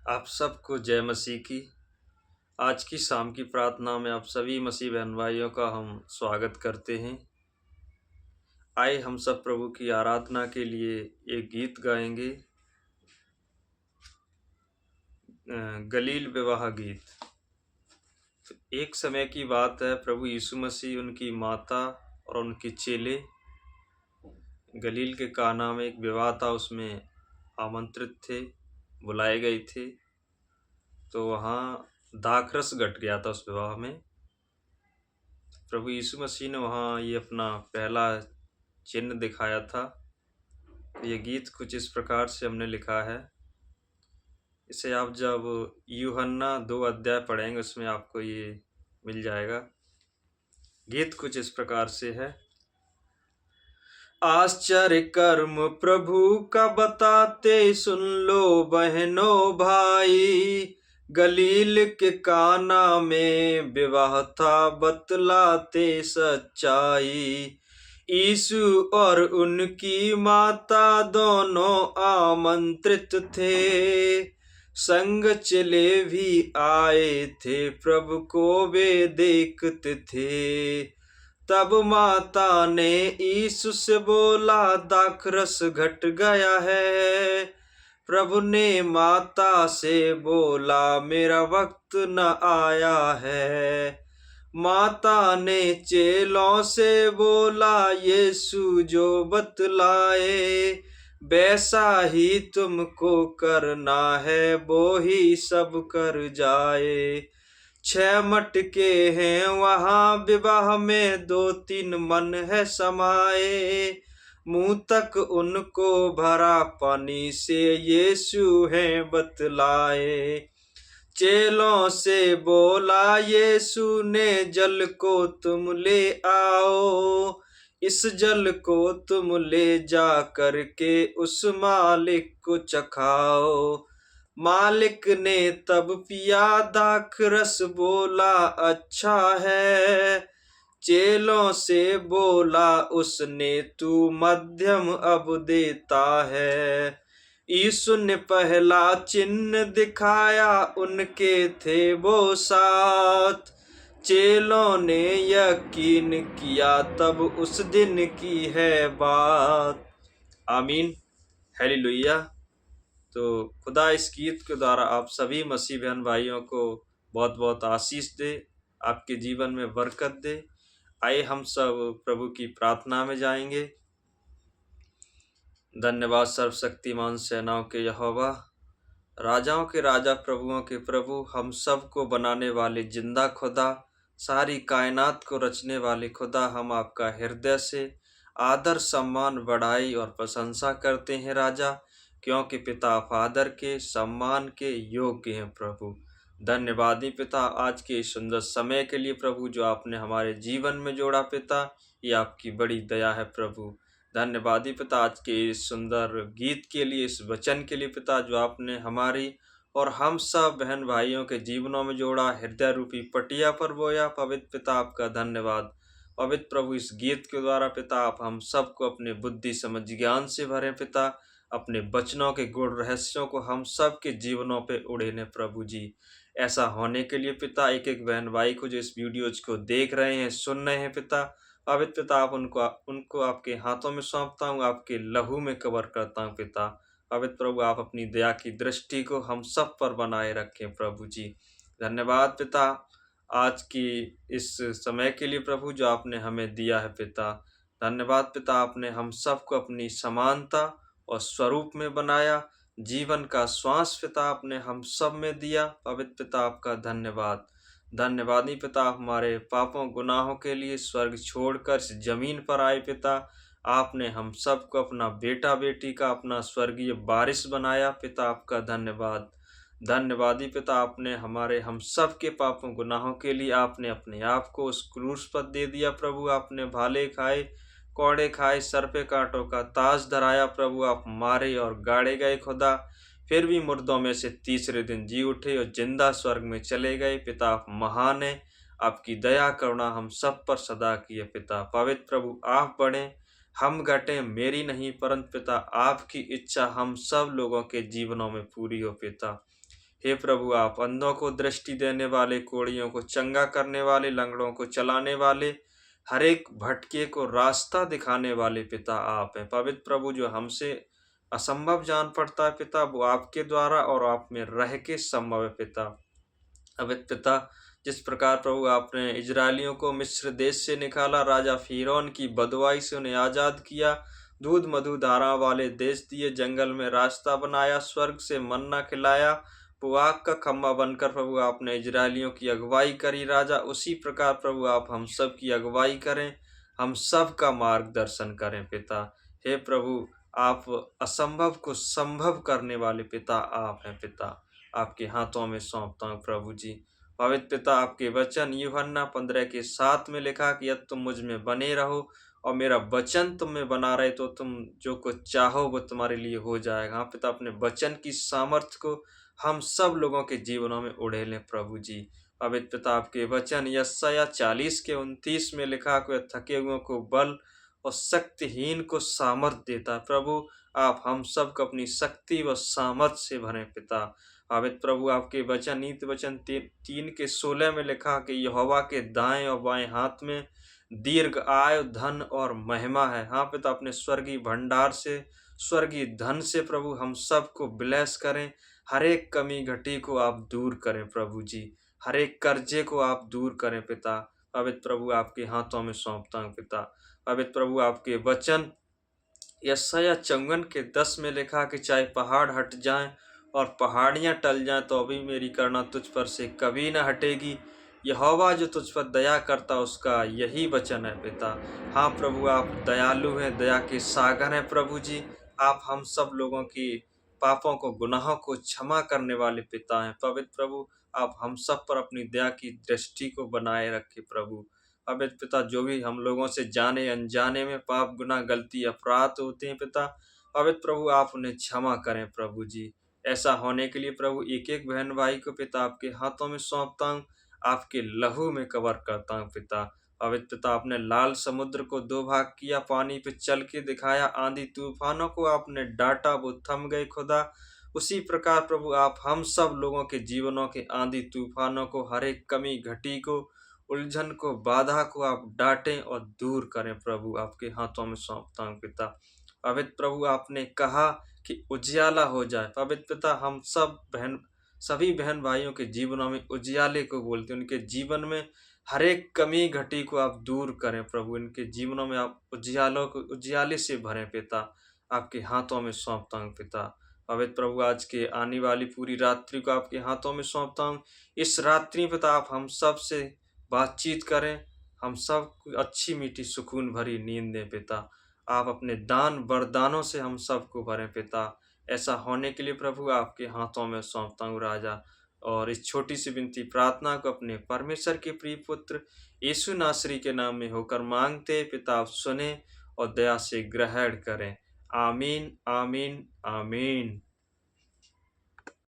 आप सबको जय मसीह की। आज की शाम की प्रार्थना में आप सभी मसीह बहन भाइयों का हम स्वागत करते हैं। आए हम सब प्रभु की आराधना के लिए एक गीत गाएंगे, गलील विवाह गीत। तो एक समय की बात है, प्रभु यीशु मसीह, उनकी माता और उनके चेले गलील के काना में एक विवाह था, उसमें आमंत्रित थे, बुलाए गए थे। तो वहाँ दाखरस घट गया था उस विवाह में। प्रभु यीशु मसीह ने वहाँ ये अपना पहला चिन्ह दिखाया था। ये गीत कुछ इस प्रकार से हमने लिखा है। इसे आप जब यूहन्ना 2 अध्याय पढ़ेंगे उसमें आपको ये मिल जाएगा। गीत कुछ इस प्रकार से है। आश्चर्य कर्म प्रभु का बताते सुन लो बहनों भाई, गलील के काना में विवाह था बतलाते सच्चाई। यीशु और उनकी माता दोनों आमंत्रित थे, संग चले भी आए थे, प्रभु को वे देखते थे। तब माता ने यीशु से बोला, दाखरस घट गया है। प्रभु ने माता से बोला, मेरा वक्त न आया है। माता ने चेलों से बोला, यीशु जो बतलाए, वैसा ही तुमको करना है, वो ही सब कर जाए। 6 मटके हैं वहाँ विवाह में, 2-3 मन है समाए। मुंह तक उनको भरा पानी से, यीशु है बतलाए। चेलों से बोला यीशु ने, जल को तुम ले आओ। इस जल को तुम ले जा करके उस मालिक को चखाओ। मालिक ने तब पिया दाखरस, बोला अच्छा है। चेलों से बोला उसने, तू मध्यम अब देता है। यीशु ने पहला चिन्ह दिखाया, उनके थे वो साथ। चेलों ने यकीन किया, तब उस दिन की है बात। आमीन, हालेलुया। तो खुदा इस गीत के द्वारा आप सभी मसीह बहन भाइयों को बहुत बहुत आशीष दे, आपके जीवन में बरकत दे। आइए हम सब प्रभु की प्रार्थना में जाएंगे। धन्यवाद सर्वशक्तिमान सेनाओं के यहोवा, राजाओं के राजा, प्रभुओं के प्रभु, हम सब को बनाने वाले जिंदा खुदा, सारी कायनात को रचने वाले खुदा, हम आपका हृदय से आदर सम्मान बढ़ाई और प्रशंसा करते हैं राजा, क्योंकि पिता आप आदर के सम्मान के योग्य हैं प्रभु। धन्यवादी पिता, आज के इस सुंदर समय के लिए प्रभु जो आपने हमारे जीवन में जोड़ा पिता, ये आपकी बड़ी दया है प्रभु। धन्यवादी पिता, आज के इस सुंदर गीत के लिए, इस वचन के लिए पिता, जो आपने हमारी और हम सब बहन भाइयों के जीवनों में जोड़ा, हृदय रूपी पटिया पर बोया। पवित्र पिता, आपका धन्यवाद। पवित्र प्रभु, इस गीत के द्वारा पिता आप हम सबको अपने बुद्धि समझ ज्ञान से भरें पिता, अपने वचनों के गुण रहस्यों को हम सब के जीवनों पे उड़ेने प्रभु जी। ऐसा होने के लिए पिता, एक एक बहन भाई को जो इस वीडियोज को देख रहे हैं, सुन रहे हैं पिता, पवित्र पिता आप उनको आपके हाथों में सौंपता हूँ, आपके लहू में कवर करता हूँ पिता। पवित्र प्रभु, आप अपनी दया की दृष्टि को हम सब पर बनाए रखें प्रभु जी। धन्यवाद पिता, आज की इस समय के लिए प्रभु जो आपने हमें दिया है पिता। धन्यवाद पिता, आपने हम सबको अपनी समानता और स्वरूप में बनाया। जीवन का श्वास पिता आपने हम सब में दिया। पवित्र पिता, आपका धन्यवाद। धन्यवादी पिता, आप हमारे पापों गुनाहों के लिए स्वर्ग छोड़कर इस जमीन पर आए पिता। आपने हम सबको अपना बेटा बेटी का अपना स्वर्गीय वारिस बनाया पिता, आपका धन्यवाद। धन्यवादी पिता, आपने हमारे हम सब के पापों गुनाहों के लिए आपने अपने आप को उस क्रूस पर दे दिया प्रभु। आपने भाले खाए, कौड़े खाए, सर पे कांटों का ताज धराया प्रभु। आप मारे और गाड़े गए खुदा, फिर भी मुर्दों में से तीसरे दिन जी उठे और जिंदा स्वर्ग में चले गए पिता। आप महान है, आपकी दया करुणा हम सब पर सदा की है पिता। पवित्र प्रभु, आप बढ़ें हम घटें, मेरी नहीं परंतु पिता आपकी इच्छा हम सब लोगों के जीवनों में पूरी हो पिता। हे प्रभु, आप अंधों को दृष्टि देने वाले, कोढ़ियों को चंगा करने वाले, लंगड़ों को चलाने वाले, हर एक भटके को रास्ता दिखाने वाले पिता आप हैं। पवित्र प्रभु, जो हमसे असंभव जान पड़ता है पिता, वो आपके द्वारा और आप में रह के संभव है पिता। पवित्र पिता, जिस प्रकार प्रभु आपने इजरायलियों को मिस्र देश से निकाला, राजा फिरौन की बदवाई से उन्हें आजाद किया, दूध मधु धारा वाले देश दिए, जंगल में रास्ता बनाया, स्वर्ग से मन्ना खिलाया, वो आग का खम्भा बनकर प्रभु आपने इजरायलियों की अगुवाई करी राजा, उसी प्रकार प्रभु आप हम सब की अगुवाई करें, हम सब का मार्गदर्शन करें पिता। हे प्रभु, आप असंभव को संभव करने वाले पिता आप हैं पिता। आपके हाथों में सौंपता हूँ प्रभु जी। पवित्र पिता, आपके वचन यूहन्ना 15:7 में लिखा कि यदि तुम मुझ में बने रहो और मेरा वचन तुम में बना रहे तो तुम जो कुछ चाहो वो तुम्हारे लिए हो जाएगा। हाँ पिता, अपने वचन की सामर्थ्य को हम सब लोगों के जीवनों में उड़ेलें प्रभु जी। पवित्र पिता, आपके वचन यशायाह 40:29 में लिखा कि वह थके हुओं को बल और शक्तिहीन को सामर्थ्य देता है। प्रभु, आप हम सबको अपनी शक्ति व सामर्थ्य से भरें पिता। पवित्र प्रभु, आपके वचन नीति वचन 3:16 में लिखा कि यहोवा के दाएं और बाएं हाथ में दीर्घ आयु, धन और महिमा है। हाँ पिता, अपने स्वर्गीय भंडार से, स्वर्गीय धन से प्रभु हम सबको ब्लेस करें। हर एक कमी घटी को आप दूर करें प्रभु जी, हर एक कर्जे को आप दूर करें पिता। पवित्र प्रभु, आपके हाथों में सौंपता हूँ पिता। पवित्र प्रभु, आपके वचन यशायाह 54:10 में लिखा कि चाहे पहाड़ हट जाएं और पहाड़ियां टल जाएं तो अभी मेरी करुणा तुझ पर से कभी न हटेगी। यहोवा जो तुझ पर दया करता उसका यही वचन है पिता। हाँ प्रभु, आप दयालु हैं, दया के सागर हैं प्रभु जी। आप हम सब लोगों की पापों को, गुनाहों को क्षमा करने वाले पिता हैं। पवित्र प्रभु, आप हम सब पर अपनी दया की दृष्टि को बनाए रखे प्रभु। पवित्र पिता, जो भी हम लोगों से जाने अनजाने में पाप, गुनाह, गलती, अपराध होते हैं पिता, पवित्र प्रभु आप उन्हें क्षमा करें प्रभु जी। ऐसा होने के लिए प्रभु एक एक बहन भाई को पिता आपके हाथों में सौंपता हूँ, आपके लहू में कवर करता हूँ पिता। पवित्र पिता, आपने लाल समुद्र को 2 भाग किया, पानी पे चल के दिखाया, आंधी तूफानों को आपने डांटा, वो थम गए खुदा। उसी प्रकार प्रभु आप हम सब लोगों के जीवनों के आंधी तूफानों को, हर एक कमी घटी को, उलझन को, बाधा को आप डांटें और दूर करें प्रभु। आपके हाथों में सौंपता हूँ पिता। पवित्र प्रभु, आपने कहा कि उजियाला हो जाए। पवित्र पिता, हम सभी बहन भाइयों के जीवनों में उजियाले को बोलते हैं, उनके जीवन में हर एक कमी घटी को आप दूर करें प्रभु। इनके जीवनों में आप उजियाले से भरें पिता। आपके हाथों में सौंपता हूँ पिता। पवित्र प्रभु, आज के आने वाली पूरी रात्रि को आपके हाथों में सौंपता हूँ। इस रात्रि पिता आप हम सब से बातचीत करें, हम सब अच्छी मीठी सुकून भरी नींद दें पिता। आप अपने दान वरदानों से हम सबको भरें पिता। ऐसा होने के लिए प्रभु आपके हाथों में सौंपता हूँ राजा। और इस छोटी सी विनती प्रार्थना को अपने परमेश्वर के प्रिय पुत्र यीशु नासरी के नाम में होकर मांगते पिता, आप सुने और दया से ग्रहण करें। आमीन, आमीन, आमीन।